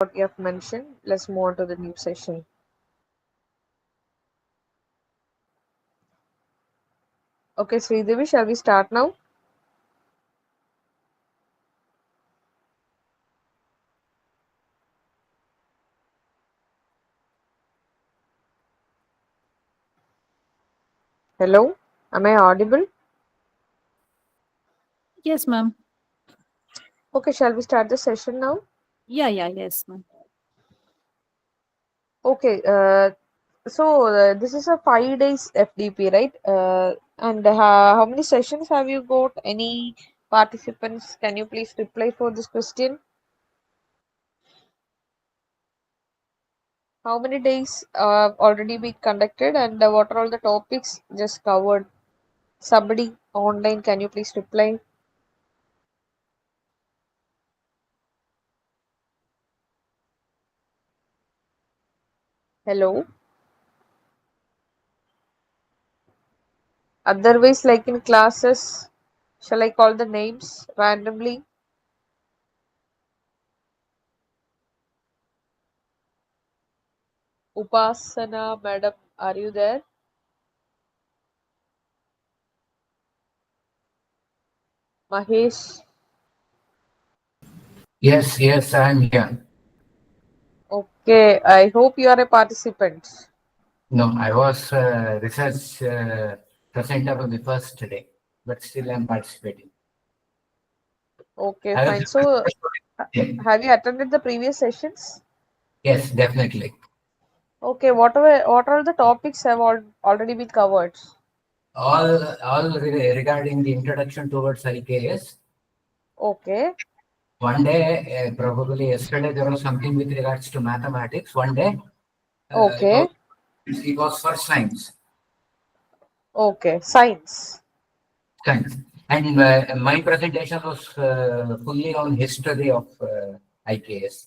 what you have mentioned. Let's move on to the new session. Okay, Sridevi, shall we start now? Hello, am I audible? Yes, ma'am. Okay, shall we start the session now? Yes, ma'am. Okay, this is a 5 days FDP, right? And how many sessions have you got? Any participants? Can you please reply for this question? How many days already been conducted, and what are all the topics just covered? Somebody online, can you please reply? Hello. Otherwise, like in classes, shall I call the names randomly? Upasana, madam, are you there? Mahesh. Yes, I'm here. Okay, I hope you are a participant. No, I was research presenter on the first day, but still I'm participating. Okay, I was fine. So, yeah. have you attended the previous sessions? Yes, definitely. Okay, what are the topics have already been covered? Regarding the introduction towards IKS. Okay, One day, probably yesterday, there was something with regards to mathematics. One day, uh, it was okay, it was for science. okay. Science. Science. And my presentation was fully on history of IKS.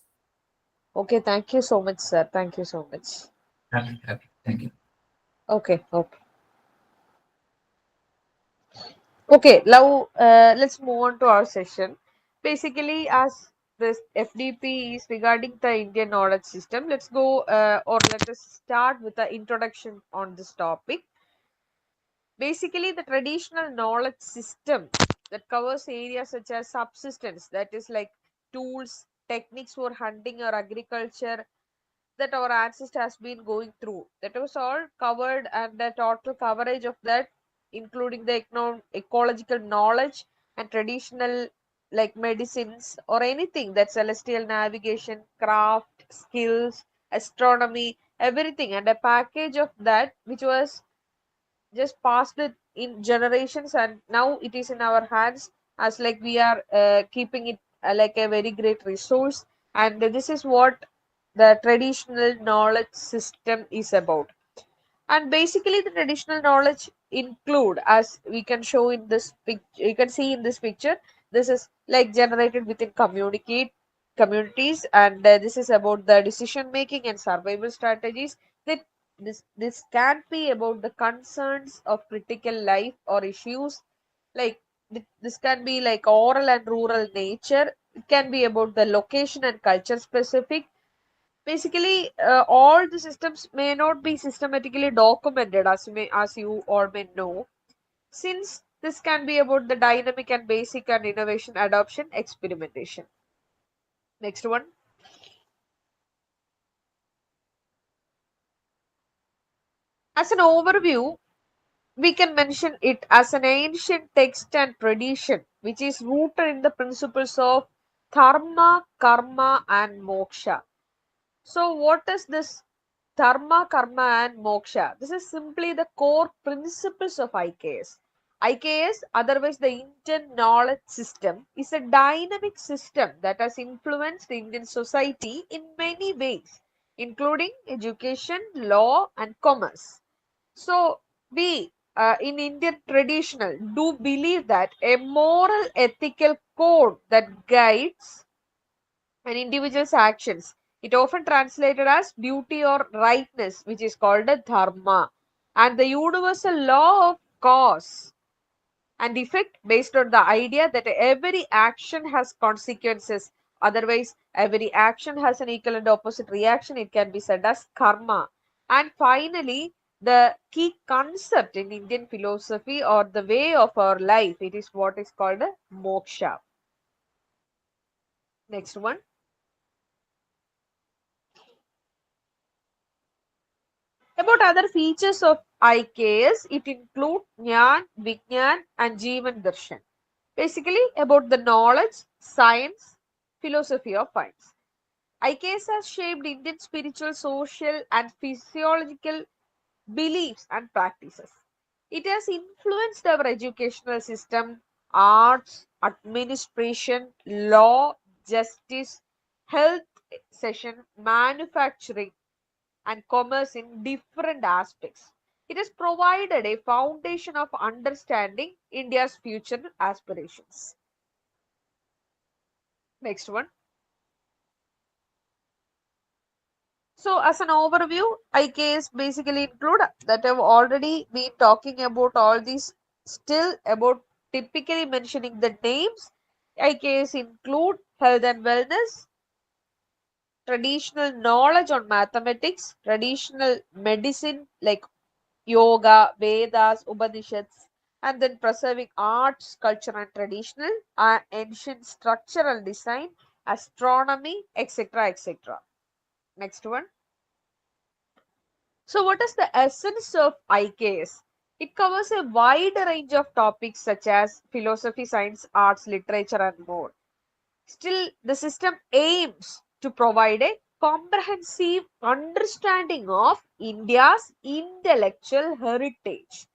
Okay, thank you so much, sir. Thank you so much. Okay, thank you. Okay, okay. Okay, now let's move on to our session. Basically, as this FDP is regarding the Indian knowledge system, let's go or let us start with the introduction on this topic. Basically, the traditional knowledge system that covers areas such as subsistence, that is like tools, techniques for hunting or agriculture, that our ancestor has been going through. That was all covered, and the total coverage of that, including the ecological knowledge and traditional like medicines or anything that celestial navigation, craft, skills, astronomy, everything, and a package of that which was just passed it in generations, and now it is in our hands as like we are keeping it like a very great resource. And this is what the traditional knowledge system is about. And basically the traditional knowledge include, as we can show in this picture, you can see in this picture, this is like generated within communities, and this is about the decision making and survival strategies. That this can be about the concerns of critical life or issues, like this can be like oral and rural nature. It can be about the location and culture specific. Basically all the systems may not be systematically documented, as you all may know, since this can be about the dynamic and basic and innovation adoption experimentation. Next one. As an overview, we can mention it as an ancient text and tradition which is rooted in the principles of dharma, karma, and moksha. So what is this dharma, karma, and moksha? This is simply the core principles of IKS. IKS, otherwise the Indian knowledge system, is a dynamic system that has influenced Indian society in many ways, including education, law, and commerce. So we in Indian traditional do believe that a moral ethical code that guides an individual's actions. It often translated as duty or rightness, which is called a dharma, and the universal law of cause and effect based on the idea that every action has consequences Otherwise, every action has an equal and opposite reaction. It can be said as karma. And finally, the key concept in Indian philosophy or the way of our life, it is what is called a moksha. Next one. About other features of IKS, it includes Jnana, Vigyan, and Jivan Darshan. Basically, about the knowledge, science, philosophy of minds. IKS has shaped Indian spiritual, social, and physiological beliefs and practices. It has influenced our educational system, arts, administration, law, justice, health session, manufacturing, and commerce in different aspects. It has provided a foundation of understanding India's future aspirations. Next one. So, as an overview, IKS basically include that I've already been talking about all these, still about typically mentioning the names. IKS include health and wellness, traditional knowledge on mathematics, traditional medicine like yoga, Vedas, Upanishads, and then preserving arts, culture, and traditional, ancient structural design, astronomy, etc. etc. Next one. So, what is the essence of IKS? It covers a wide range of topics such as philosophy, science, arts, literature, and more. Still, the system aims to provide a comprehensive understanding of India's intellectual heritage.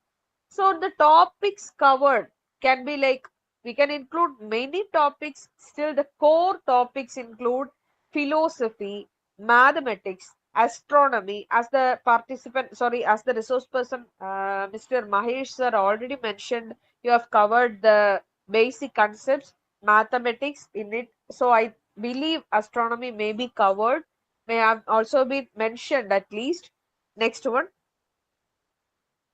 So, the topics covered can be like, we can include many topics. Still, the core topics include philosophy, mathematics, astronomy. As the participant, sorry, as the resource person, Mr. Mahesh sir already mentioned, you have covered the basic concepts, mathematics in it. So, I believe astronomy may be covered, may have also been mentioned at least. Next one.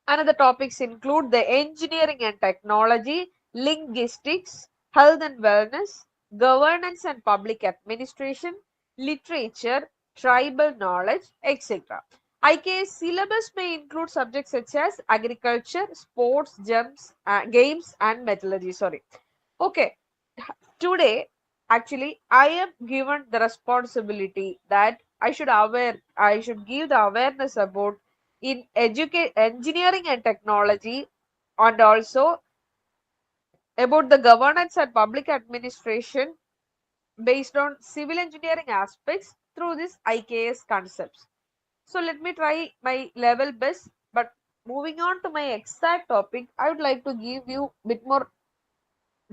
Another topics include the engineering and technology, linguistics, health and wellness, governance and public administration, literature, tribal knowledge, etc. IKS syllabus may include subjects such as agriculture, sports, games, and metallurgy. Sorry. Okay. Today, actually, I am given the responsibility that I should give the awareness about in engineering and technology, and also about the governance and public administration based on civil engineering aspects through this IKS concepts. So let me try my level best, but moving on to my exact topic, I would like to give you a bit more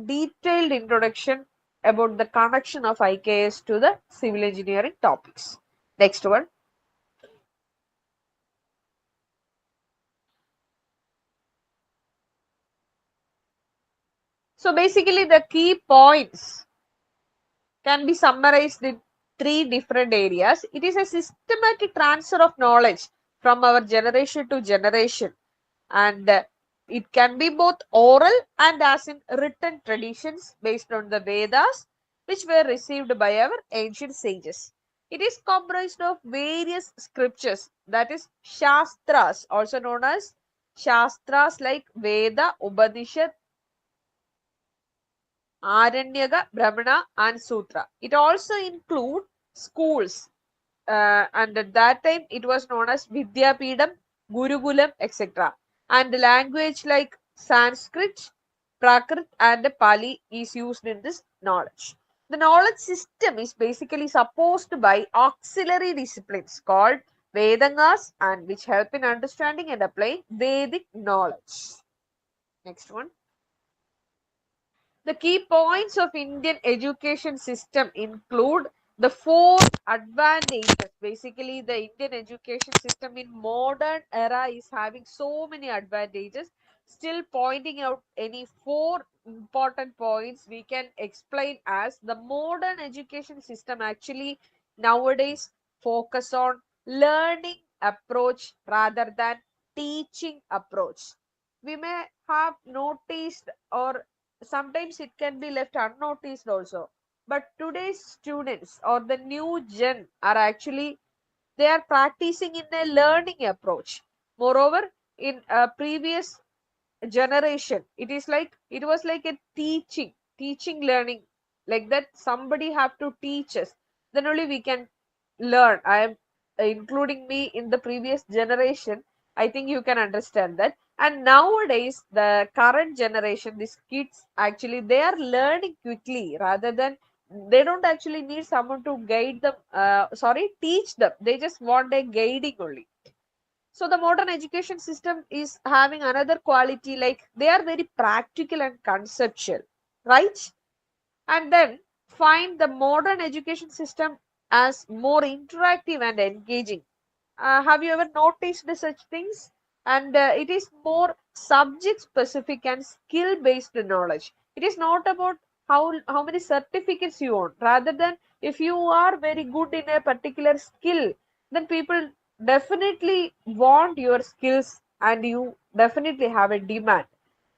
detailed introduction about the connection of IKS to the civil engineering topics. Next one. So basically the key points can be summarized in three different areas. It is a systematic transfer of knowledge from our generation to generation, and it can be both oral and as in written traditions based on the Vedas, which were received by our ancient sages. It is comprised of various scriptures, that is Shastras, also known as Shastras like Veda, Upanishad, Aranyaka, Brahmana, and Sutra. It also includes schools, and at that time it was known as Vidyapeedam, Gurukulam, etc. And the language like Sanskrit, Prakrit, and Pali is used in this knowledge. The knowledge system is basically supposed by auxiliary disciplines called Vedangas, and which help in understanding and applying Vedic knowledge. Next one. The key points of Indian education system include the four advantages. Basically, the Indian education system in modern era is having so many advantages. Still pointing out any four important points we can explain as the modern education system actually nowadays focus on learning approach rather than teaching approach. We may have noticed, or sometimes it can be left unnoticed also. But today's students or the new gen are actually, they are practicing in a learning approach. Moreover, in a previous generation, it was like a teaching learning, like that somebody have to teach us, then only we can learn. I am including me in the previous generation. I think you can understand that. And nowadays the current generation, these kids actually, they are learning quickly, rather than, they don't actually need someone to guide them, teach them. They just want a guiding only. So the modern education system is having another quality, like they are very practical and conceptual, right? And then find the modern education system as more interactive and engaging. Have you ever noticed the such things? And it is more subject specific and skill based knowledge. It is not about how many certificates you own, rather than if you are very good in a particular skill, then people definitely want your skills and you definitely have a demand.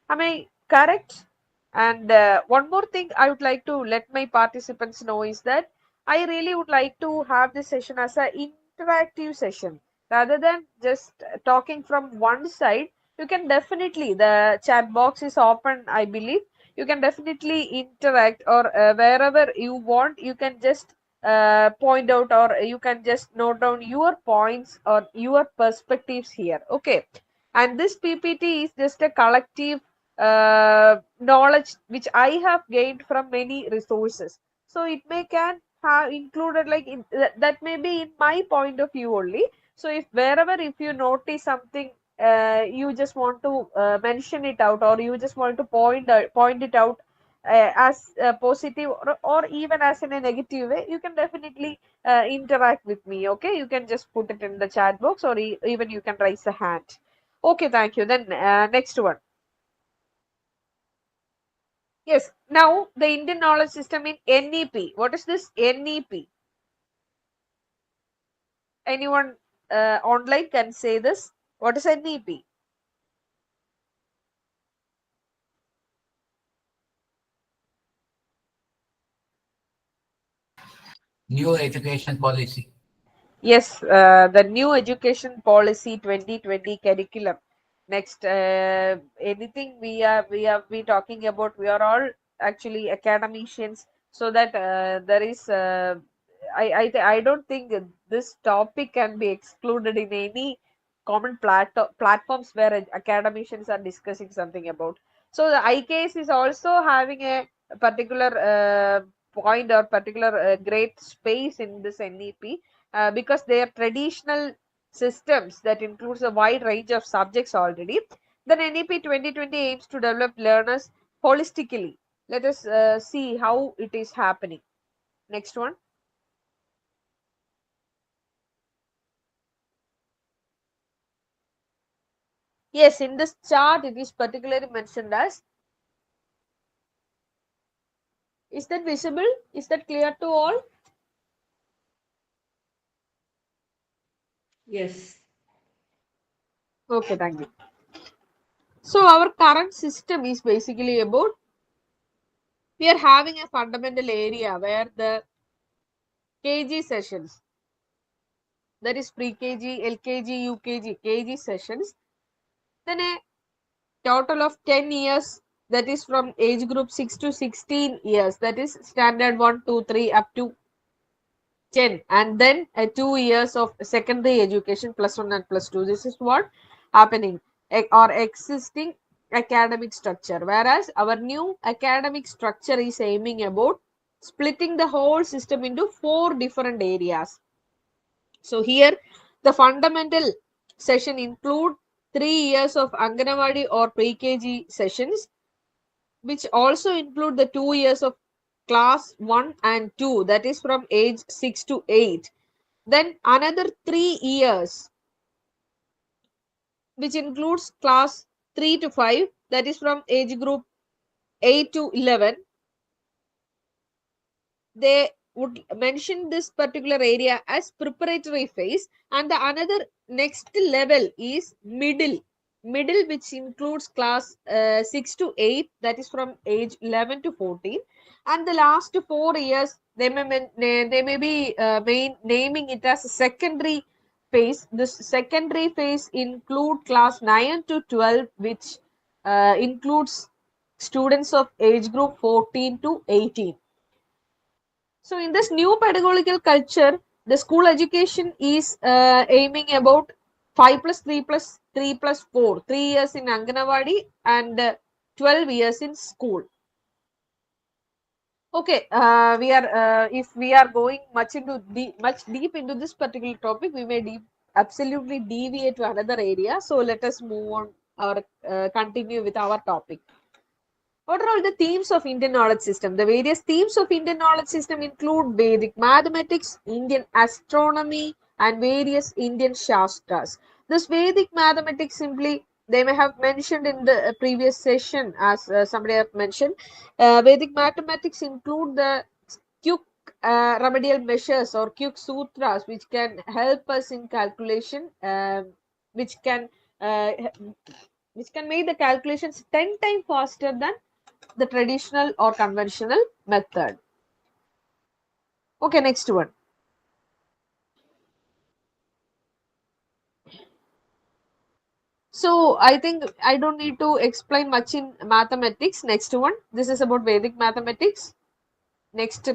Am I correct? And one more thing I would like to let my participants know is that I really would like to have this session as an interactive session, rather than just talking from one side. You can definitely, the chat box is open, I believe. You can definitely interact, or wherever you want, you can just point out, or you can just note down your points or your perspectives here. Okay. And this PPT is just a collective knowledge which I have gained from many resources. So it may can have included, like that may be in my point of view only. So if wherever, if you notice something, you just want to mention it out, or you just want to point it out as a positive, or even as in a negative way, you can definitely interact with me. Okay, you can just put it in the chat box, or even you can raise a hand. Okay, thank you. Then next one. Yes, now the Indian knowledge system in NEP. What is this NEP? Anyone online can say this? What is NEP? New education policy. Yes, the new education policy 2020 curriculum. Next, anything we talking about, we are all actually academicians, so that there is I don't think this topic can be excluded in any common platforms where academicians are discussing something about. So the IKS is also having a particular point, or particular great space in this NEP, because they are traditional systems that includes a wide range of subjects already. Then NEP 2020 aims to develop learners holistically. Let us see how it is happening. Next one. Yes, in this chart it is particularly mentioned as, is that visible? Is that clear to all? Yes. Okay, thank you. So our current system is basically about, we are having a fundamental area where the KG sessions, that is pre-KG, LKG, UKG, KG sessions, then a total of 10 years, that is from age group 6 to 16 years, that is standard 1, 2, 3 up to 10, and then 2 years of secondary education, plus 1 and plus 2. This is what happening, or existing academic structure, whereas our new academic structure is aiming about splitting the whole system into 4 different areas. So here the fundamental session include 3 years of Anganwadi or pre-KG sessions, which also include the 2 years of class 1 and 2, that is from age 6 to 8. Then another 3 years, which includes class 3 to 5, that is from age group 8 to 11. They would mention this particular area as preparatory phase, and the another next level is middle. middle, which includes class 6 to 8, that is from age 11 to 14, and the last 4 years they may be naming it as a secondary phase. This secondary phase include class 9 to 12, which includes students of age group 14 to 18. So in this new pedagogical culture, the school education is aiming about 5 plus 3 plus 3 plus 4, 3 years in Anganawadi and 12 years in school. Okay, if we are going much deep into this particular topic, we may absolutely deviate to another area. So let us move on or continue with our topic. What are all the themes of Indian knowledge system? The various themes of Indian knowledge system include Vedic mathematics, Indian astronomy, and various Indian Shastras. This Vedic mathematics simply, they may have mentioned in the previous session, as somebody have mentioned, Vedic mathematics include the quick remedial measures or quick sutras, which can help us in calculation, which can uh, make the calculations 10 times faster than the traditional or conventional method. Okay, next one. So I think I don't need to explain much in mathematics. Next one. This is about Vedic mathematics. Next,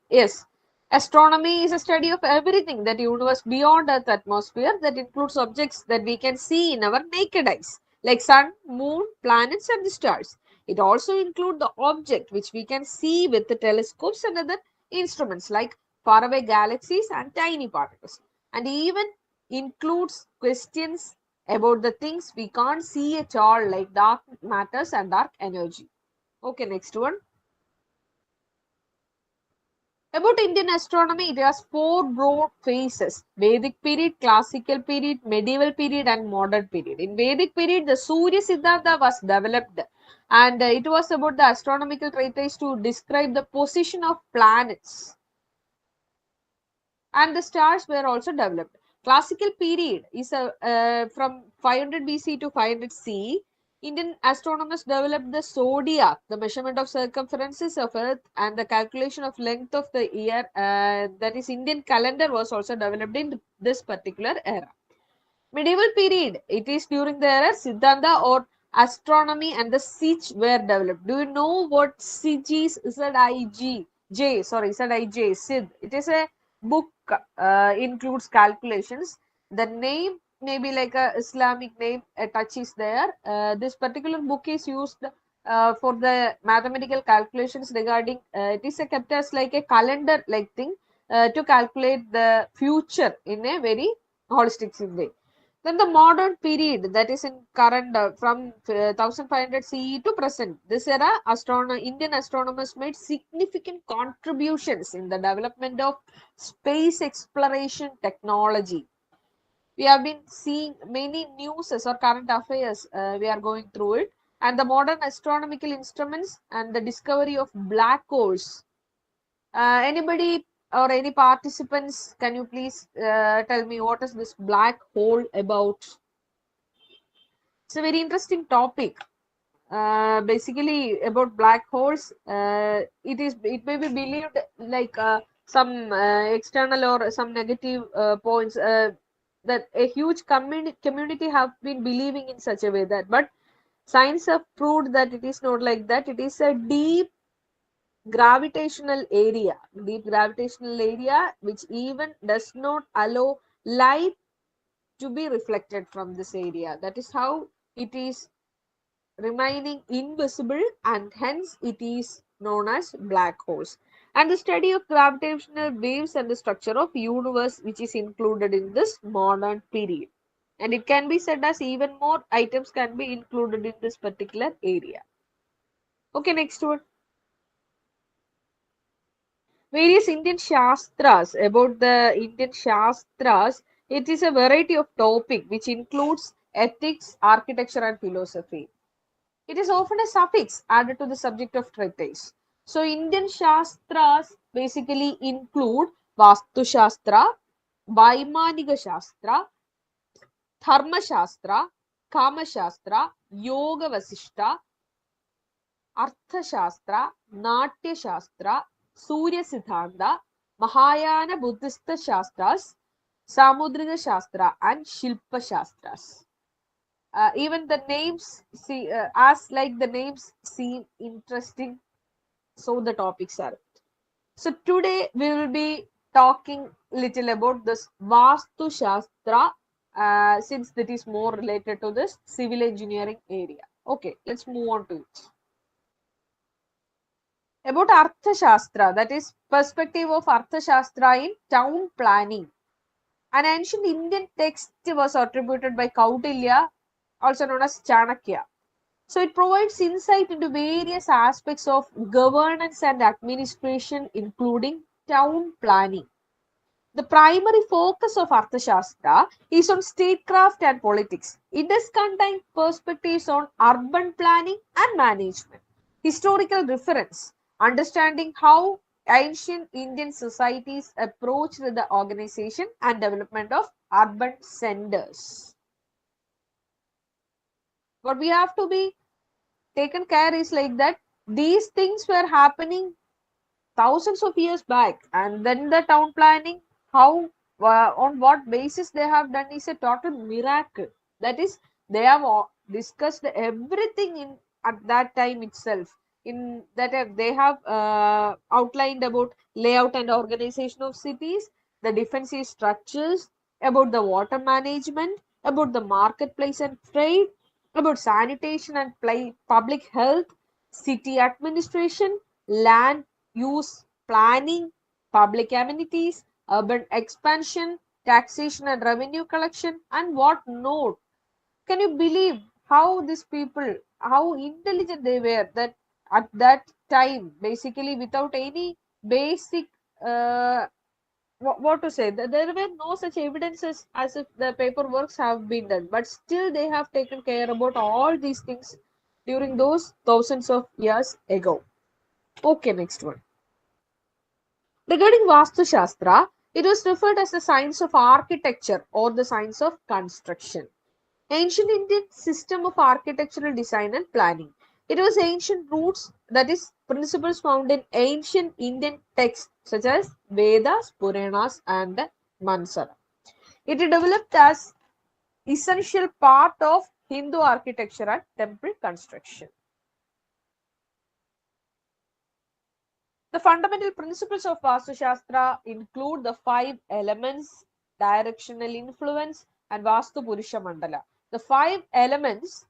yes. Astronomy is a study of everything that universe beyond Earth atmosphere, that includes objects that we can see in our naked eyes, like sun, moon, planets, and the stars. It also includes the object which we can see with the telescopes and other instruments like faraway galaxies and tiny particles, and even includes questions about the things we can't see at all, like dark matters and dark energy. Okay, next one. About Indian astronomy, it has 4 broad phases: Vedic period, classical period, medieval period, and modern period. In Vedic period, the Surya Siddhanta was developed, and it was about the astronomical treatise to describe the position of planets. And the stars were also developed. Classical period is from 500 BC to 500 CE. Indian astronomers developed the zodiac, the measurement of circumferences of Earth, and the calculation of length of the year. That is, Indian calendar was also developed in this particular era. Medieval period, it is during the era Siddhanta or astronomy and the Sich were developed. Do you know what Sich is? Zij, Sid. It is a book, includes calculations. The name may be like a Islamic name, a touch is there. This particular book is used for the mathematical calculations regarding, it is kept as like a calendar like thing to calculate the future in a very holistic way. Then the modern period, that is in current from 1500 CE to present. This era, Indian astronomers made significant contributions in the development of space exploration technology. We have been seeing many news or current affairs. We are going through it, and the modern astronomical instruments and the discovery of black holes. Anybody or any participants, can you please tell me what is this black hole about? It's a very interesting topic. Basically about black holes, it may be believed like some external or some negative points that a huge community have been believing in such a way that, but science have proved that it is not like that. It is a deep gravitational area which even does not allow light to be reflected from this area. That is how it is remaining invisible, and hence it is known as black holes. And the study of gravitational waves and the structure of universe, which is included in this modern period. And it can be said as even more items can be included in this particular area. Okay, next one. Various Indian Shastras. About the Indian Shastras, it is a variety of topic which includes ethics, architecture, and philosophy. It is often a suffix added to the subject of treatise. So Indian Shastras basically include Vastu Shastra, Vaimanika Shastra, Dharma Shastra, Kama Shastra, Yoga Vasishta, Artha Shastra, Natya Shastra, Surya Siddhanta, Mahayana Buddhist Shastras, Samudrika Shastra, and Shilpa Shastras. Even the names as like the names seem interesting, so the topics are. So today we will be talking little about this Vastu Shastra, since that is more related to this civil engineering area. Okay, let's move on to it. About Artha Shastra, that is perspective of Artha Shastra in town planning. An ancient Indian text was attributed by Kautilya, also known as Chanakya. So it provides insight into various aspects of governance and administration, including town planning. The primary focus of Arthashastra is on statecraft and politics. It does contain perspectives on urban planning and management, historical reference, understanding how ancient Indian societies approached the organization and development of urban centers. What we have to be taken care is like that these things were happening thousands of years back, and then the town planning, how on what basis they have done is a total miracle. That is, they have discussed everything in at that time itself. In that they have outlined about layout and organization of cities, the defensive structures, about the water management, about the marketplace and trade, about sanitation and public health, city administration, land use planning, public amenities, urban expansion, taxation and revenue collection, and what not. Can you believe how these people, how intelligent they were that at that time, basically without any basic, what to say, there were no such evidences as if the paperworks have been done, but still they have taken care about all these things during those thousands of years ago. Okay, next one. Regarding Vastu Shastra, it was referred as the science of architecture or the science of construction. Ancient Indian system of architectural design and planning. It was ancient roots, that is, principles found in ancient Indian texts such as Vedas, Puranas, and the Mansara. It developed as essential part of Hindu architecture and temple construction. The fundamental principles of Vastu Shastra include the 5 elements, directional influence, and Vastu Purusha Mandala. The 5 elements,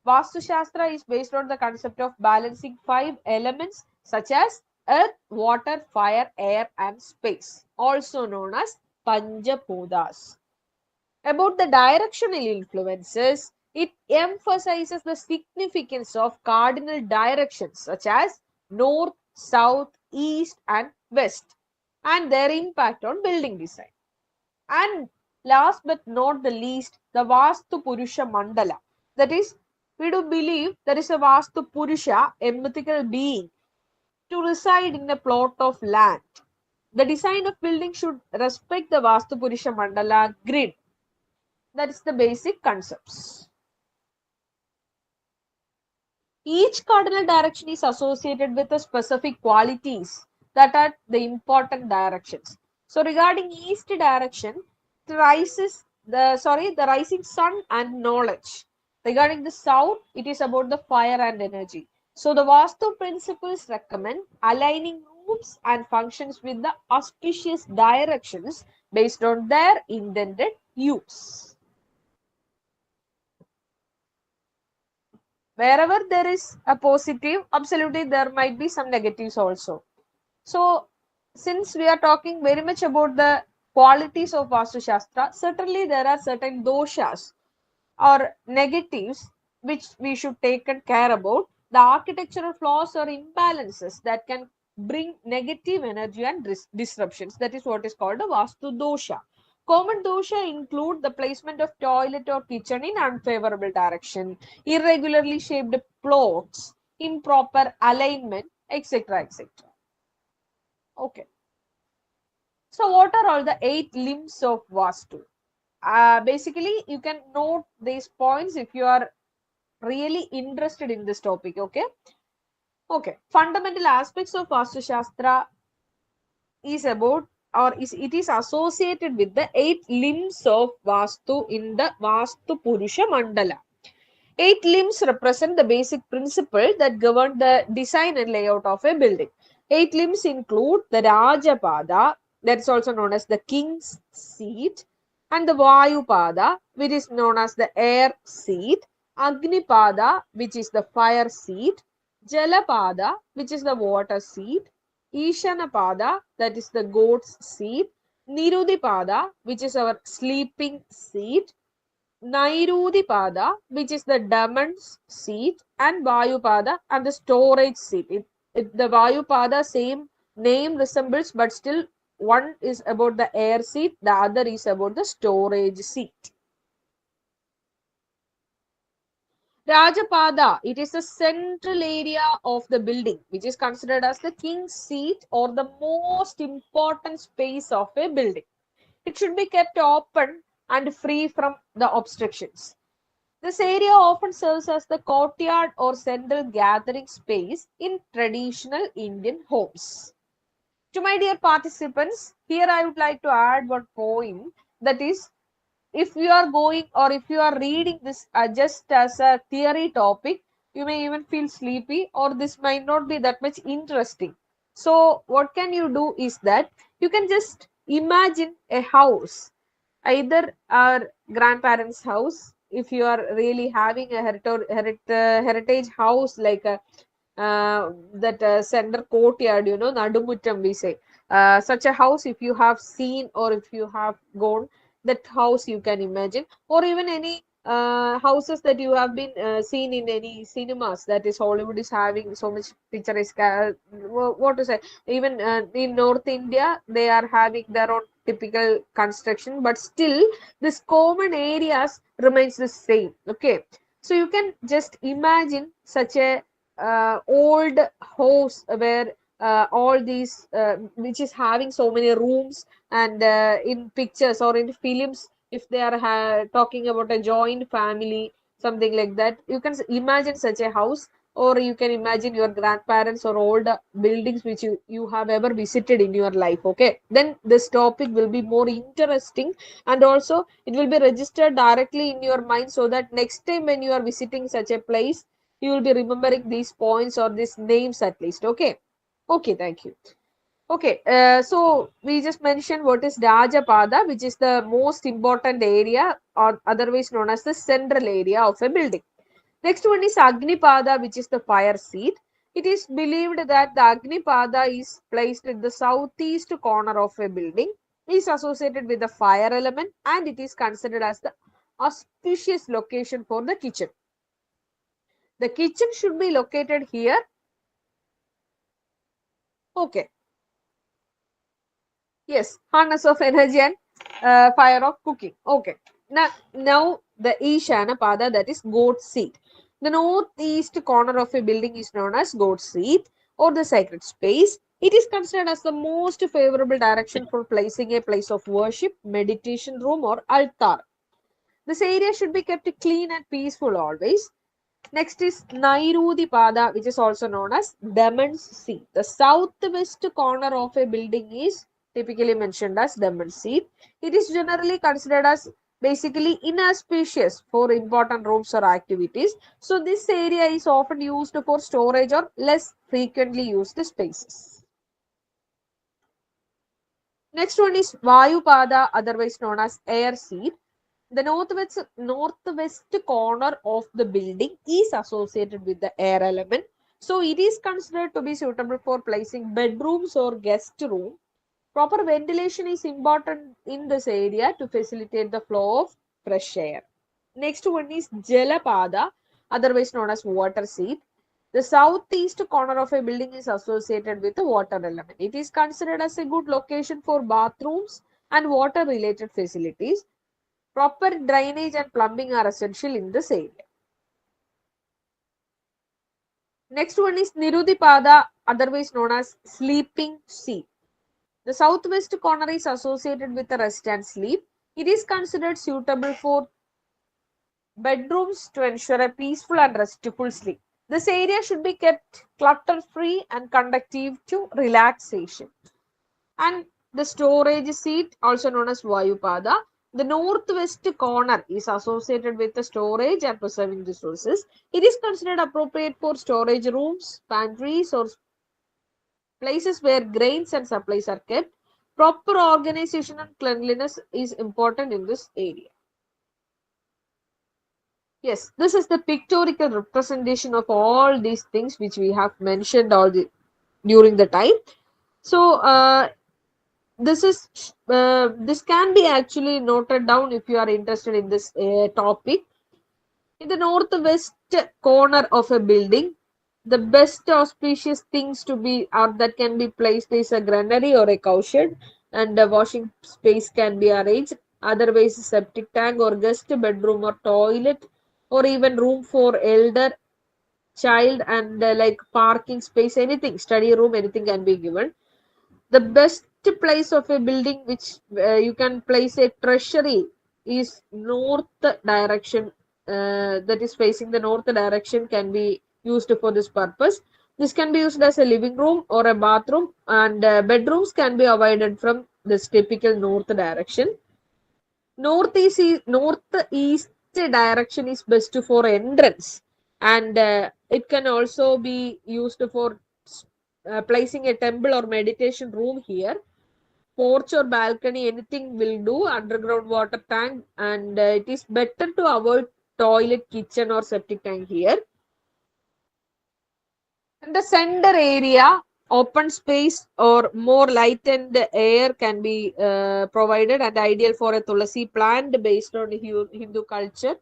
Vastu Shastra is based on the concept of balancing 5 elements such as earth, water, fire, air, and space, also known as Panjabhutas. About the directional influences, it emphasizes the significance of cardinal directions such as north, south, east, and west, and their impact on building design. And last but not the least, the Vastu Purusha Mandala. That is, we do believe there is a Vastu Purusha, a mythical being, to reside in a plot of land. The design of building should respect the Vastu Purusha Mandala grid. That is the basic concepts. Each cardinal direction is associated with the specific qualities that are the important directions. So regarding east direction, the rising sun and knowledge. Regarding the south, it is about the fire and energy. So the Vastu principles recommend aligning rooms and functions with the auspicious directions based on their intended use. Wherever there is a positive, absolutely there might be some negatives also. So since we are talking very much about the qualities of Vastu Shastra, certainly there are certain doshas or negatives which we should take care about. The architectural flaws or imbalances that can bring negative energy and disruptions. That is what is called a Vastu dosha. Common dosha include the placement of toilet or kitchen in unfavorable direction, irregularly shaped plots, improper alignment, etc. etc. Okay. So what are all the 8 limbs of Vastu? Basically, you can note these points if you are really interested in this topic. Okay. Okay. Fundamental aspects of Vastu Shastra is about, or is it is associated with the 8 limbs of Vastu in the Vastu Purusha Mandala. 8 limbs represent the basic principle that govern the design and layout of a building. 8 limbs include the Rajapada, that is also known as the king's seat, and the Vayupada, which is known as the air seat, Agnipada, which is the fire seat, Jalapada, which is the water seat, Ishanapada, that is the goat's seat, Nirudipada, which is our sleeping seat, Nairudipada, which is the demon's seat, and Vayupada and the storage seat. The Vayupada same name resembles, but still one is about the air seat, the other is about the storage seat. Rajapada, it is the central area of the building, which is considered as the king's seat or the most important space of a building. It should be kept open and free from the obstructions. This area often serves as the courtyard or central gathering space in traditional Indian homes. To my dear participants, here I would like to add one point, that is, if you are going or if you are reading this just as a theory topic, you may even feel sleepy or this might not be that much interesting. So what can you do is that you can just imagine a house, either our grandparents' house, if you are really having a heritage house like a that center courtyard, Nadumuttam we say. Such a house, if you have seen or if you have gone, that house you can imagine, or even any houses that you have been seen in any cinemas, that is Hollywood is having so much picturesque, what to say, even in North India, they are having their own typical construction, but still this common areas remains the same. Okay, so you can just imagine such a old house where all these which is having so many rooms, and in pictures or in films, if they are talking about a joint family, something like that, you can imagine such a house, or you can imagine your grandparents or old buildings which you have ever visited in your life. Okay, then this topic will be more interesting, and also it will be registered directly in your mind, so that next time when you are visiting such a place, you will be remembering these points or these names at least. Okay. Okay, thank you. Okay, so we just mentioned what is Rajapada, which is the most important area, or otherwise known as the central area of a building. Next one is Agnipada, which is the fire seat. It is believed that the Agnipada is placed in the southeast corner of a building, is associated with the fire element, and it is considered as the auspicious location for the kitchen. The kitchen should be located here. Okay. Yes, harness of energy and fire of cooking. Okay. Now the Ishana Pada, that is goat seat. The northeast corner of a building is known as goat seat or the sacred space. It is considered as the most favorable direction for placing a place of worship, meditation room, or altar. This area should be kept clean and peaceful always. Next is Nairudipada, which is also known as Demon's Seat. The southwest corner of a building is typically mentioned as Demon's Seat. It is generally considered as basically inauspicious for important rooms or activities. So this area is often used for storage or less frequently used spaces. Next one is Vayupada, otherwise known as air seat. The northwest corner of the building is associated with the air element. So it is considered to be suitable for placing bedrooms or guest room. Proper ventilation is important in this area to facilitate the flow of fresh air. Next one is Jalapada, otherwise known as water seat. The southeast corner of a building is associated with the water element. It is considered as a good location for bathrooms and water related facilities. Proper drainage and plumbing are essential in this area. Next one is Nirudipada, otherwise known as sleeping seat. The southwest corner is associated with the rest and sleep. It is considered suitable for bedrooms to ensure a peaceful and restful sleep. This area should be kept clutter-free and conducive to relaxation. And the storage seat, also known as Vayupada, the northwest corner is associated with the storage and preserving resources. It is considered appropriate for storage rooms, pantries, or places where grains and supplies are kept. Proper organization and cleanliness is important in this area. Yes, this is the pictorial representation of all these things which we have mentioned during the time. So, this can be actually noted down if you are interested in this topic. In the northwest corner of a building, the best auspicious things to be that can be placed is a granary or a cowshed, and a washing space can be arranged. Otherwise, septic tank or guest bedroom or toilet, or even room for elder child, and like parking space, anything, study room, anything can be given. The best place of a building which you can place a treasury is north direction, that is facing the north direction, can be used for this purpose. This can be used as a living room or a bathroom, and bedrooms can be avoided from this typical north direction. Northeast direction is best for entrance, and it can also be used for placing a temple or meditation room here. Porch or balcony, anything will do. Underground water tank, and it is better to avoid toilet, kitchen, or septic tank here. In the center area, open space or more light and air can be provided, and ideal for a tulasi plant based on Hindu culture.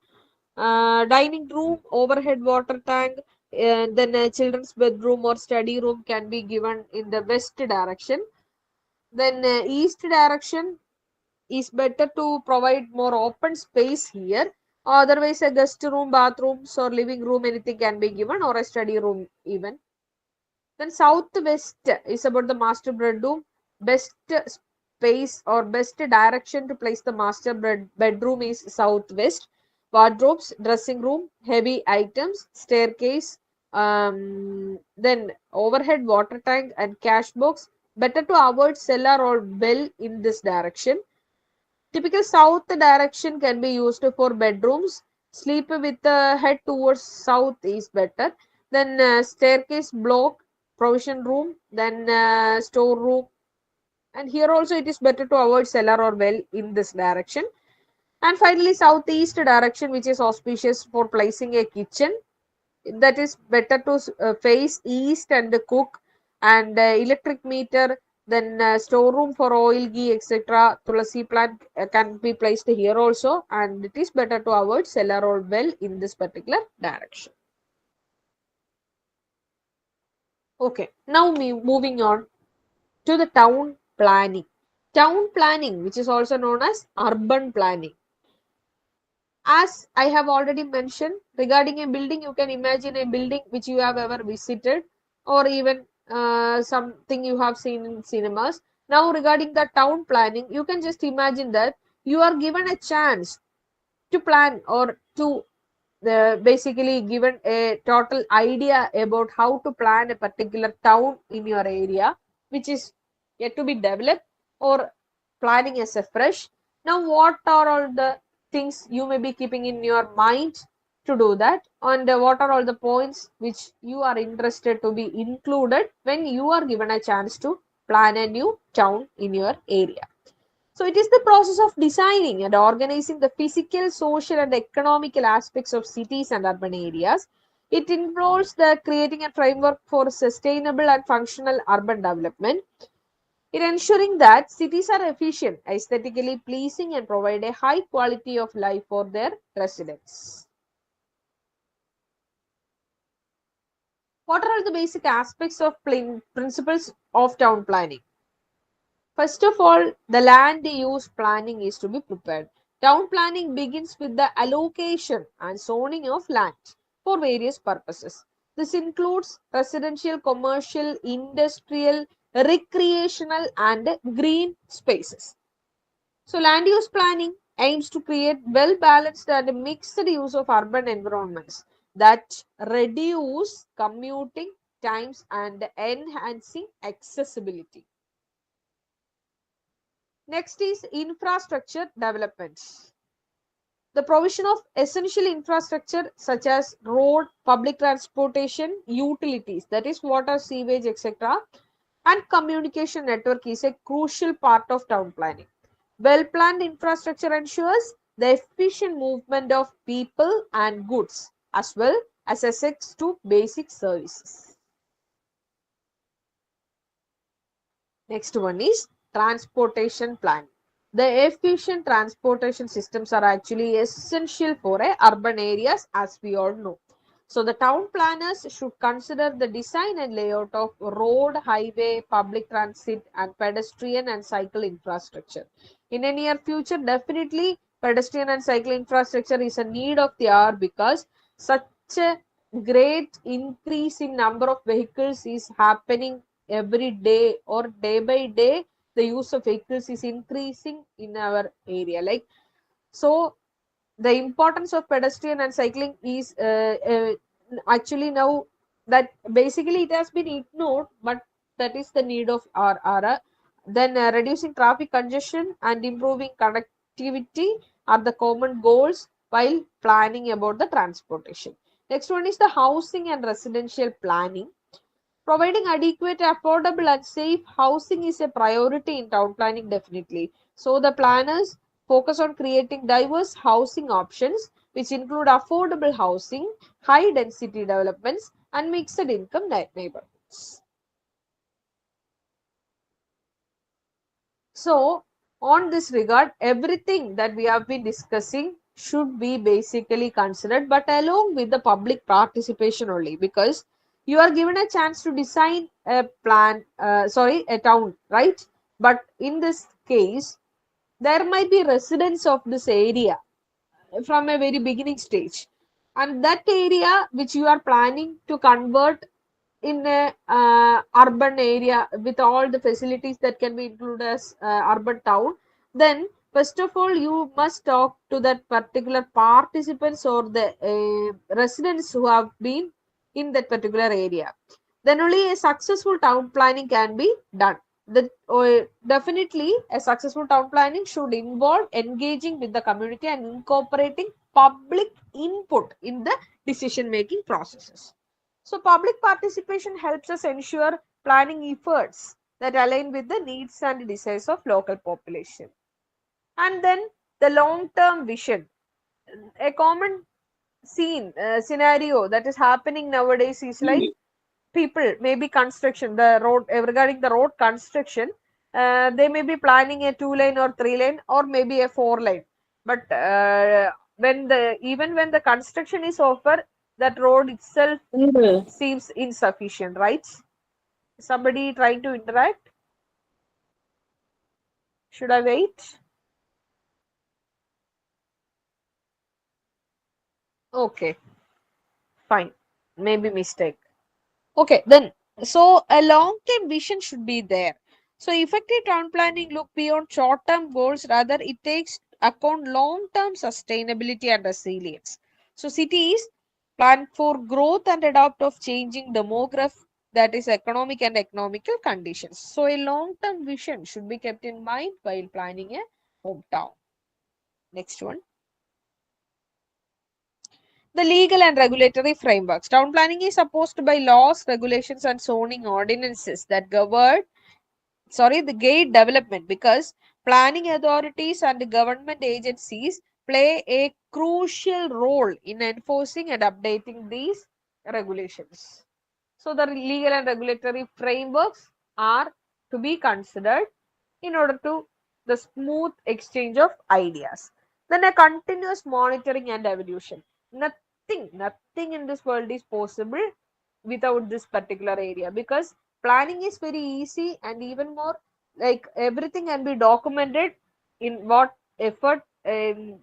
Dining room, overhead water tank, and then a children's bedroom or study room can be given in the west direction. Then east direction is better to provide more open space here. Otherwise, a guest room, bathrooms, or living room, anything can be given, or a study room even. Then southwest is about the master bedroom. Best space or best direction to place the master bedroom is southwest. Wardrobes, dressing room, heavy items, staircase, then overhead water tank and cash box. Better to avoid cellar or well in this direction. Typical south direction can be used for bedrooms. Sleep with the head towards south is better. Then staircase block, provision room, then store room. And here also it is better to avoid cellar or well in this direction. And finally, southeast direction, which is auspicious for placing a kitchen. That is better to face east and cook, and electric meter, then storeroom for oil, ghee, etc. Tulasi plant can be placed here also, and it is better to avoid cellar or well in this particular direction. Okay, now moving on to the town planning. Town planning, which is also known as urban planning. As I have already mentioned, regarding a building, you can imagine a building which you have ever visited, or even something you have seen in cinemas. Now, regarding the town planning, you can just imagine that you are given a chance to plan, or to basically given a total idea about how to plan a particular town in your area, which is yet to be developed, or planning as a fresh. Now, what are all the things you may be keeping in your mind to do that, and what are all the points which you are interested to be included when you are given a chance to plan a new town in your area? So it is the process of designing and organizing the physical, social, and economical aspects of cities and urban areas. It involves the creating a framework for sustainable and functional urban development. It ensuring that cities are efficient, aesthetically pleasing, and provide a high quality of life for their residents. What are the basic aspects of principles of town planning? First of all, the land use planning is to be prepared. Town planning begins with the allocation and zoning of land for various purposes. This includes residential, commercial, industrial, recreational, and green spaces. So, land use planning aims to create well-balanced and mixed use of urban environments that reduce commuting times and enhancing accessibility. Next is infrastructure developments. The provision of essential infrastructure such as road, public transportation, utilities, that is water, sewage, etc., and communication network is a crucial part of town planning. Well-planned infrastructure ensures the efficient movement of people and goods as well as access to basic services. Next one is transportation planning. The efficient transportation systems are actually essential for urban areas, as we all know. So the town planners should consider the design and layout of road, highway, public transit, and pedestrian and cycle infrastructure. In a near future, definitely pedestrian and cycle infrastructure is a need of the hour because such a great increase in number of vehicles is happening every day, or day by day the use of vehicles is increasing in our area. Like, so the importance of pedestrian and cycling is actually now that basically it has been ignored, but that is the need of our era. Then reducing traffic congestion and improving connectivity are the common goals while planning about the transportation. Next one is the housing and residential planning. Providing adequate, affordable, and safe housing is a priority in town planning, definitely. So, the planners focus on creating diverse housing options, which include affordable housing, high density developments, and mixed income neighborhoods. So, on this regard, everything that we have been discussing should be basically considered, but along with the public participation only, because you are given a chance to design a plan, a town, right? But in this case, there might be residents of this area from a very beginning stage, and that area which you are planning to convert in a urban area with all the facilities that can be included as urban town, then first of all you must talk to that particular participants or the residents who have been in that particular area. Then only a successful town planning can be done. Definitely a successful town planning should involve engaging with the community and incorporating public input in the decision making processes. So public participation helps us ensure planning efforts that align with the needs and desires of local population. And then the long-term vision. A common scenario that is happening nowadays is like people, maybe construction, the road, regarding the road construction, they may be planning a 2-lane or 3-lane or maybe a 4-lane. But even when the construction is over, that road itself seems insufficient, right? Somebody trying to interact? Should I wait? Okay, fine. Maybe mistake. Okay, then, so a long-term vision should be there. So effective town planning look beyond short-term goals, rather it takes account long-term sustainability and resilience. So cities plan for growth and adapt of changing demographic, that is economic and economical conditions. So a long-term vision should be kept in mind while planning a hometown. Next one. The legal and regulatory frameworks. Town planning is supposed by laws, regulations, and zoning ordinances that govern the gate development, because planning authorities and government agencies play a crucial role in enforcing and updating these regulations. So the legal and regulatory frameworks are to be considered in order to the smooth exchange of ideas. Then a continuous monitoring and evolution. Nothing in this world is possible without this particular area, because planning is very easy, and even more, like everything can be documented in what effort,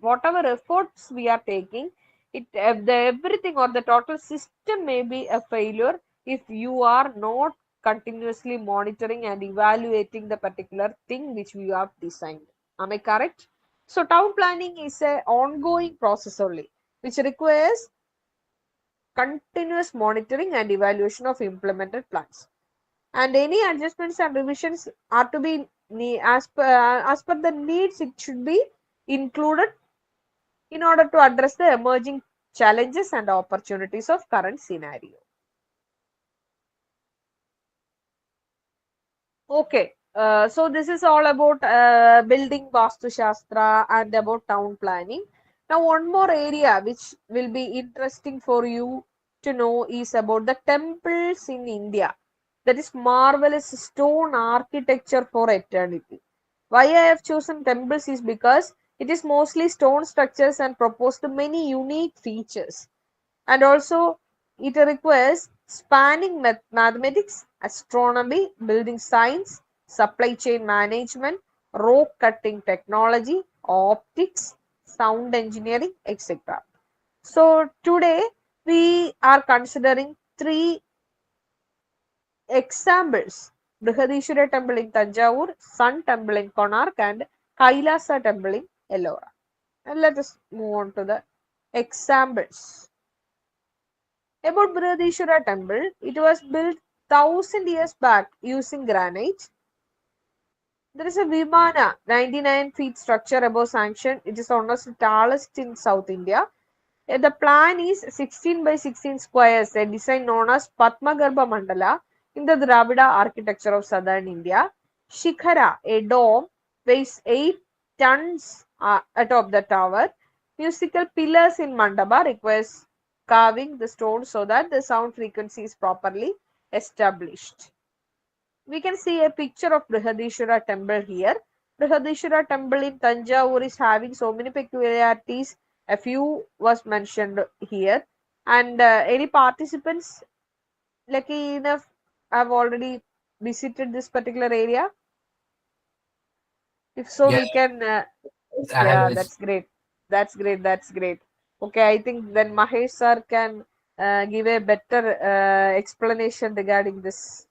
whatever efforts we are taking. Everything or the total system may be a failure if you are not continuously monitoring and evaluating the particular thing which we have designed. Am I correct? So town planning is an ongoing process only, which requires continuous monitoring and evaluation of implemented plans. And any adjustments and revisions are to be as per the needs. It should be included in order to address the emerging challenges and opportunities of current scenario. Okay, so this is all about building Vastu Shastra and about town planning. Now, one more area which will be interesting for you to know is about the temples in India. That is marvelous stone architecture for eternity. Why I have chosen temples is because it is mostly stone structures and proposed many unique features. And also it requires spanning mathematics, astronomy, building science, supply chain management, rock cutting technology, optics, sound engineering, etc. So today we are considering three examples: Brihadishwara temple in Tanjavur, Sun temple in Konark, and Kailasa temple in Ellora. And let us move on to the examples. About Brihadishwara temple, it was built 1,000 years back using granite. There is a Vimana, 99 feet structure above sanction. It is one of the tallest in South India. The plan is 16 by 16 squares, a design known as Padmagarbha Mandala in the Dravida architecture of southern India. Shikhara, a dome, weighs 8 tons atop the tower. Musical pillars in Mandapa requires carving the stone so that the sound frequency is properly established. We can see a picture of Brihadishwara temple here. Brihadishwara temple in Tanjavur is having so many peculiarities. A few was mentioned here. And any participants lucky enough have already visited this particular area? If so, Yeah, we can. I have Yeah, this. that's great. That's great. That's great. Okay, I think then Mahesh sir can give a better explanation regarding this.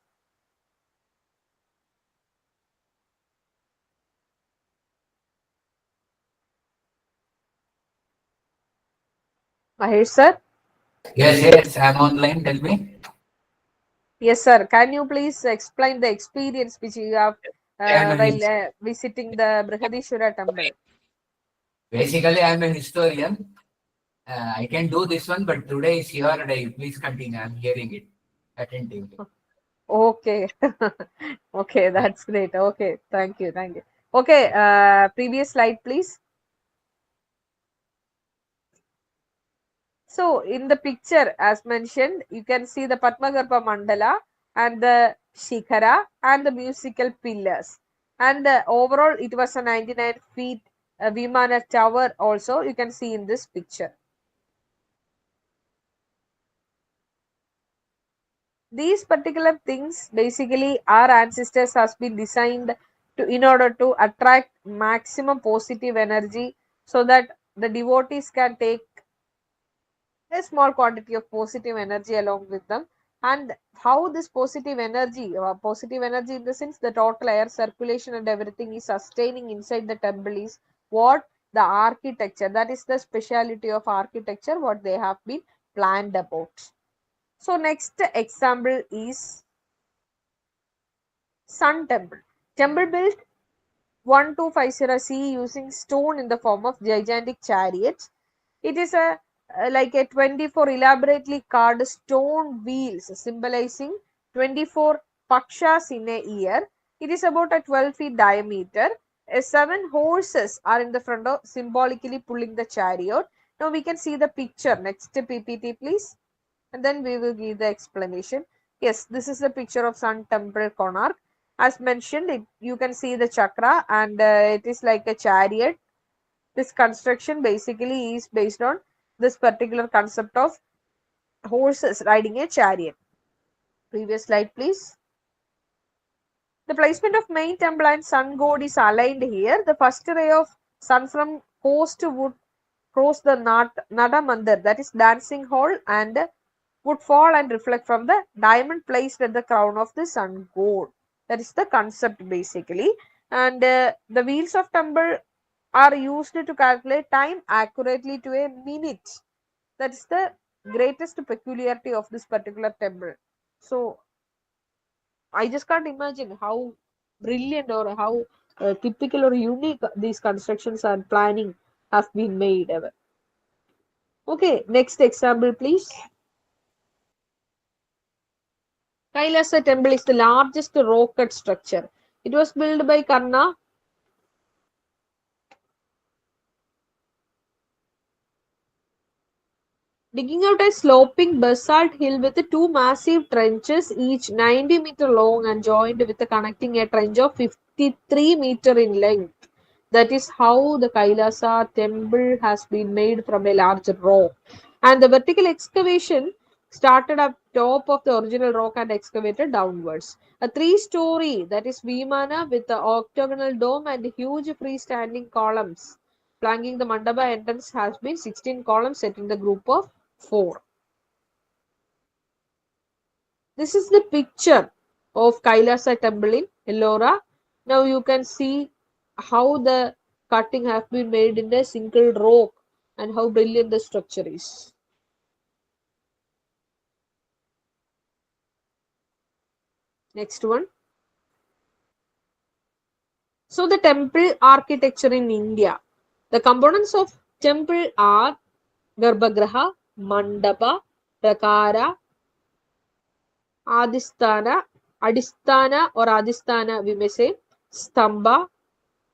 Mahesh sir? Yes, yes, I'm online. Tell me. Yes, sir. Can you please explain the experience which you have I'm a while visiting the Brihadishwara temple? Basically, I'm a historian. I can do this one, but today is your day. Please continue. I'm hearing it attentively. Okay. Okay, that's great. Okay, thank you. Thank you. Okay, previous slide, please. So in the picture, as mentioned, you can see the Padmagarbha Mandala and the Shikhara and the musical pillars. And overall, it was a 99 feet Vimana tower also you can see in this picture. These particular things, basically our ancestors has been designed to in order to attract maximum positive energy so that the devotees can take a small quantity of positive energy along with them. And how this positive energy in the sense the total air circulation and everything is sustaining inside the temple is what the architecture, that is the speciality of architecture what they have been planned about. So next example is Sun temple. Temple built 1250 CE using stone in the form of gigantic chariots. It is like a 24 elaborately carved stone wheels symbolizing 24 pakshas in a year. It is about a 12 feet diameter. 7 horses are in the front of symbolically pulling the chariot. Now we can see the picture. Next PPT please. And then we will give the explanation. Yes, this is the picture of Sun Temple Konark. As mentioned, you can see the chakra and it is like a chariot. This construction basically is based on this particular concept of horses riding a chariot. Previous slide, please. The placement of main temple and sun god is aligned here. The first ray of sun from coast would cross the Nada Mandir, that is dancing hall, and would fall and reflect from the diamond placed at the crown of the sun god. That is the concept basically. And the wheels of temple are used to calculate time accurately to a minute. That's the greatest peculiarity of this particular temple. So I just can't imagine how brilliant or how typical or unique these constructions and planning have been made ever. Okay, next example, please. Kailasa temple is the largest rock cut structure. It was built by Karna. Digging out a sloping basalt hill with two massive trenches, each 90-meter long and joined with a connecting a trench of 53-meter in length. That is how the Kailasa temple has been made from a large rock. And the vertical excavation started up top of the original rock and excavated downwards. A three-story, that is Vimana, with the octagonal dome and huge freestanding columns flanking the mandapa entrance has been 16 columns set in the group of 4. This is the picture of Kailasa temple in Ellora. Now you can see how the cutting have been made in a single rock and how brilliant the structure is. Next one. So the temple architecture in India. The components of temple are Garbhagraha, Mandapa, Prakara, Adhisthana or Adhisthana, we may say, Stamba,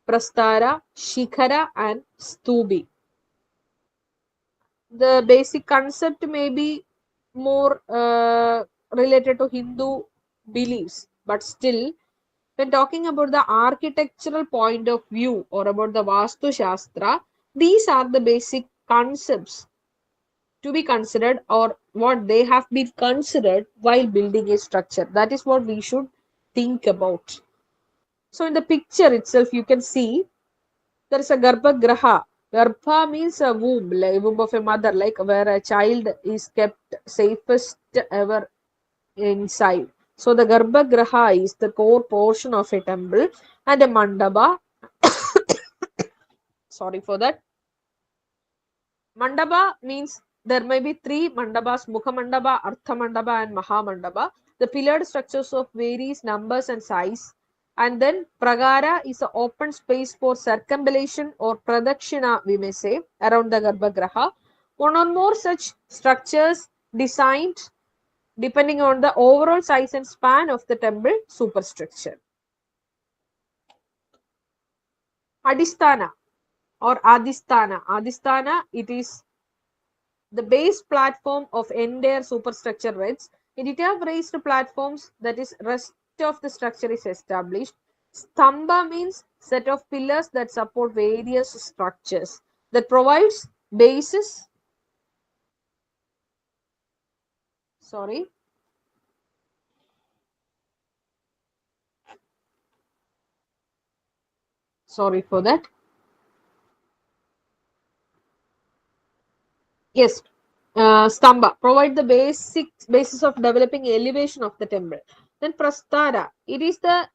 Prastara, Shikhara, and Stubi. The basic concept may be more related to Hindu beliefs, but still, when talking about the architectural point of view or about the Vastu Shastra, these are the basic concepts to be considered or what they have been considered while building a structure. That is what we should think about. So in the picture itself, you can see there is a Garbhagraha. Garbha means a womb, like womb of a mother, like where a child is kept safest ever inside. So the Garbhagraha is the core portion of a temple and a mandapa. Sorry for that. Mandapa means there may be 3 mandapas, Mukha Mandapa, Artha Mandapa and Maha Mandapa. The pillared structures of various numbers and size. And then Pragara is an open space for circumambulation or Pradakshina, we may say, around the Garbhagraha. One or more such structures designed depending on the overall size and span of the temple superstructure. Adhisthana or Adhisthana. Adhisthana, it is the base platform of entire superstructure rests. In it have raised platforms, that is rest of the structure is established. Stamba means set of pillars that support various structures that provides basis. Sorry. Sorry for that. Yes, Stamba provide the basis of developing elevation of the temple. Then Prastara, it is the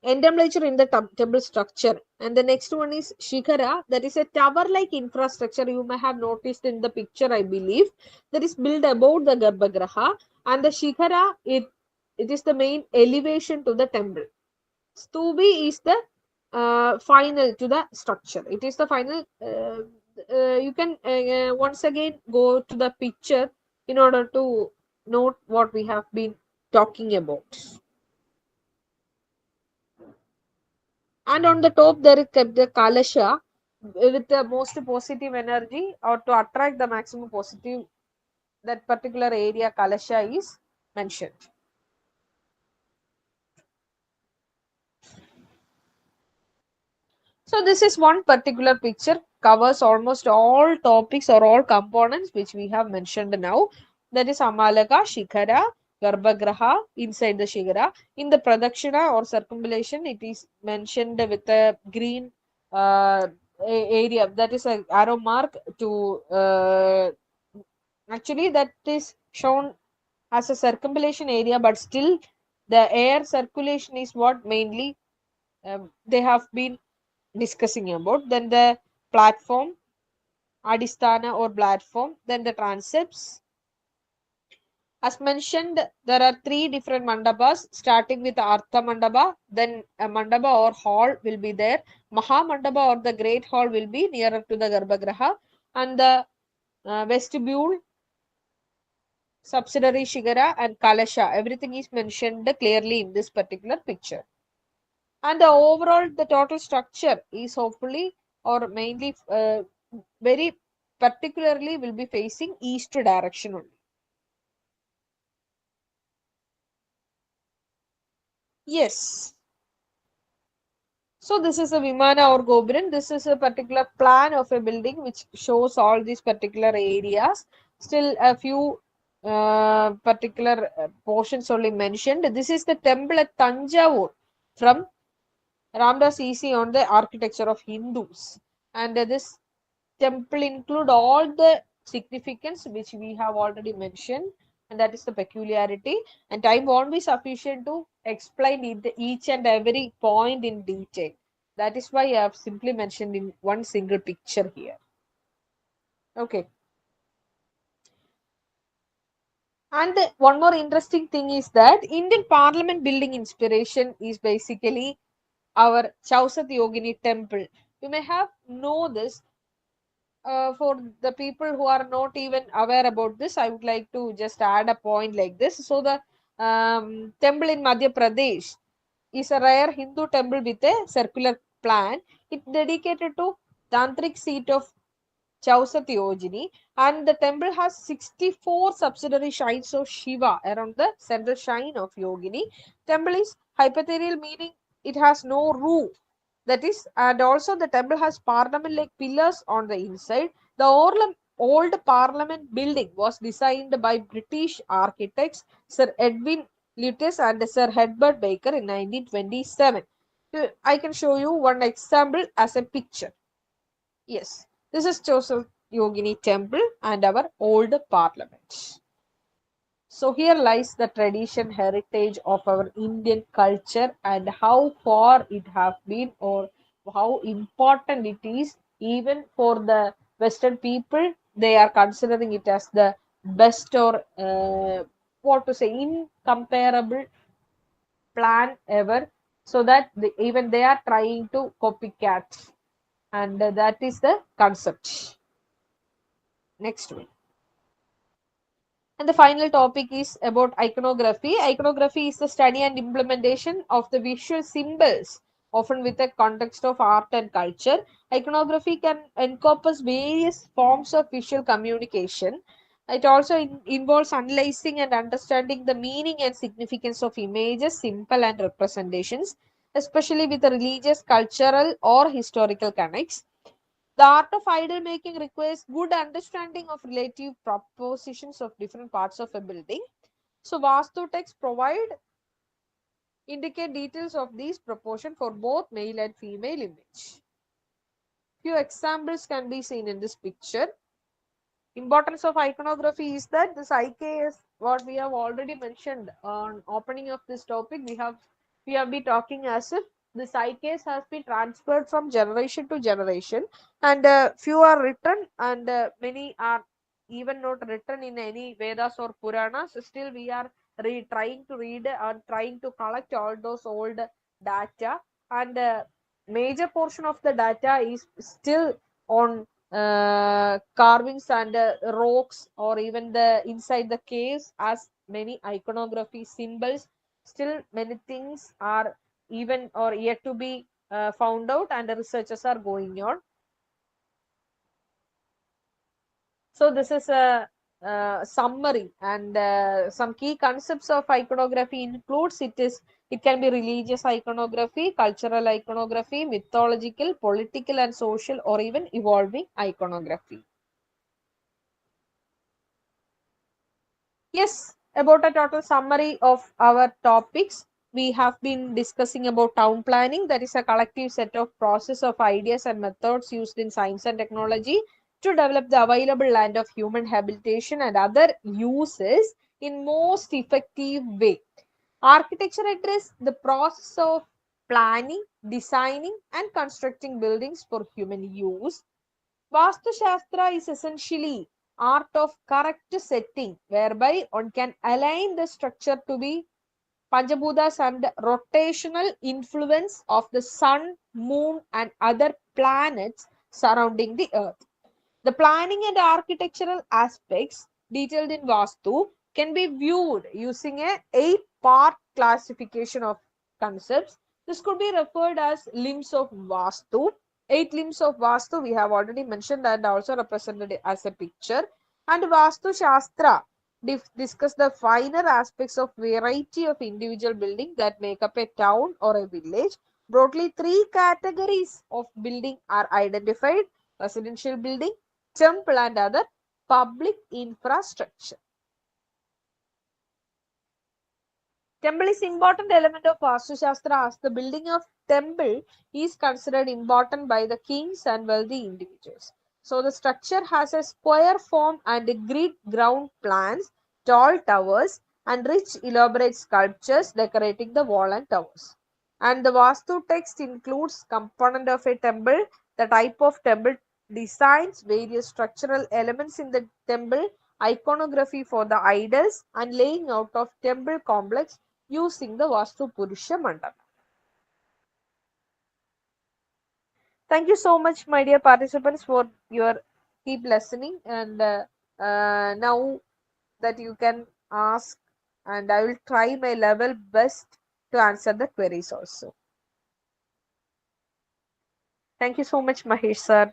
entablature in the temple structure. And the next one is Shikhara, that is a tower-like infrastructure you may have noticed in the picture, I believe, that is built above the Garbhagraha. And the Shikhara, it is the main elevation to the temple. Stubi is the final to the structure. It is the final. You can once again go to the picture in order to note what we have been talking about. And on the top there is kept the Kalasha with the most positive energy or to attract the maximum positive, that particular area Kalasha is mentioned. So this is one particular picture, covers almost all topics or all components which we have mentioned now. That is Amalaka, Shikhara, Garbhagraha inside the Shikhara. In the Pradakshina or circumambulation, it is mentioned with a green area, that is an arrow mark to actually that is shown as a circumambulation area, but still the air circulation is what mainly they have been discussing about. Then the platform, Adhisthana or platform, then the transepts. As mentioned, there are 3 different mandabas, starting with Artha Mandapa, then a mandapa or hall will be there. Maha Mandapa or the great hall will be nearer to the Garbhagriha, and the vestibule, subsidiary Shigara, and Kalasha. Everything is mentioned clearly in this particular picture. And the overall, the total structure is hopefully or mainly very particularly will be facing east direction only. Yes. So this is a Vimana or Gopuram. This is a particular plan of a building which shows all these particular areas. Still a few particular portions only mentioned. This is the temple at Tanjavur from Ramdas EC on the architecture of Hindus. And this temple include all the significance which we have already mentioned, and that is the peculiarity, and time won't be sufficient to explain each and every point in detail. That is why I have simply mentioned in one single picture here. Okay. And one more interesting thing is that Indian Parliament building inspiration is basically our Chausat Yogini temple. You may have know this. For the people who are not even aware about this, I would like to just add a point like this. So the temple in Madhya Pradesh is a rare Hindu temple with a circular plan. It dedicated to tantric seat of Chausat Yogini, and the temple has 64 subsidiary shrines of Shiva around the central shrine of Yogini. Temple is hypothetical, meaning it has no roof. That is, and also the temple has parliament like pillars on the inside. The old parliament building was designed by British architects Sir Edwin Lutyens and Sir Herbert Baker in 1927. I can show you one example as a picture. Yes, this is Joseph Yogini temple and our old parliament. So here lies the tradition heritage of our Indian culture and how far it have been or how important it is even for the Western people. They are considering it as the best or what to say incomparable plan ever, so that even they are trying to copycat, and that is the concept. Next one. And the final topic is about iconography. Iconography is the study and implementation of the visual symbols, often with a context of art and culture. Iconography can encompass various forms of visual communication. It also involves analyzing and understanding the meaning and significance of images, symbol and representations, especially with the religious, cultural or historical connects. The art of idol making requires good understanding of relative propositions of different parts of a building. So Vastu texts indicate details of these proportion for both male and female image. Few examples can be seen in this picture. Importance of iconography is that this IKS, what we have already mentioned on opening of this topic, we have been talking as if this IKS has been transferred from generation to generation, and few are written, and many are even not written in any Vedas or Puranas. Still, we are trying to read and trying to collect all those old data, and major portion of the data is still on carvings and rocks, or even the inside the caves, as many iconography symbols. Still many things are even or yet to be found out, and the researchers are going on. So this is a summary, and some key concepts of iconography includes it can be religious iconography, cultural iconography, mythological, political and social, or even evolving iconography. Yes, about a total summary of our topics, we have been discussing about town planning, that is a collective set of process of ideas and methods used in science and technology to develop the available land of human habitation and other uses in most effective way. Architecture address the process of planning, designing, and constructing buildings for human use. Vastu Shastra is essentially art of correct setting, whereby one can align the structure to be Panchabhutas and rotational influence of the sun, moon, and other planets surrounding the earth. The planning and architectural aspects detailed in Vastu can be viewed using a 8-part classification of concepts. This could be referred as limbs of Vastu. 8 limbs of Vastu we have already mentioned and also represented as a picture. And Vastu Shastra discuss the finer aspects of variety of individual buildings that make up a town or a village. Broadly, 3 categories of building are identified: residential building, temple, and other public infrastructure. Temple is important element of Vastu Shastra, as the building of temple is considered important by the kings and wealthy individuals. So the structure has a square form and grid ground plans, tall towers, and rich elaborate sculptures decorating the wall and towers. And the Vastu text includes component of a temple, the type of temple designs, various structural elements in the temple, iconography for the idols, and laying out of temple complex using the Vastu Purusha Mandala. Thank you so much, my dear participants, for your keep listening. And now that you can ask, and I will try my level best to answer the queries also. Thank you so much, Mahesh sir.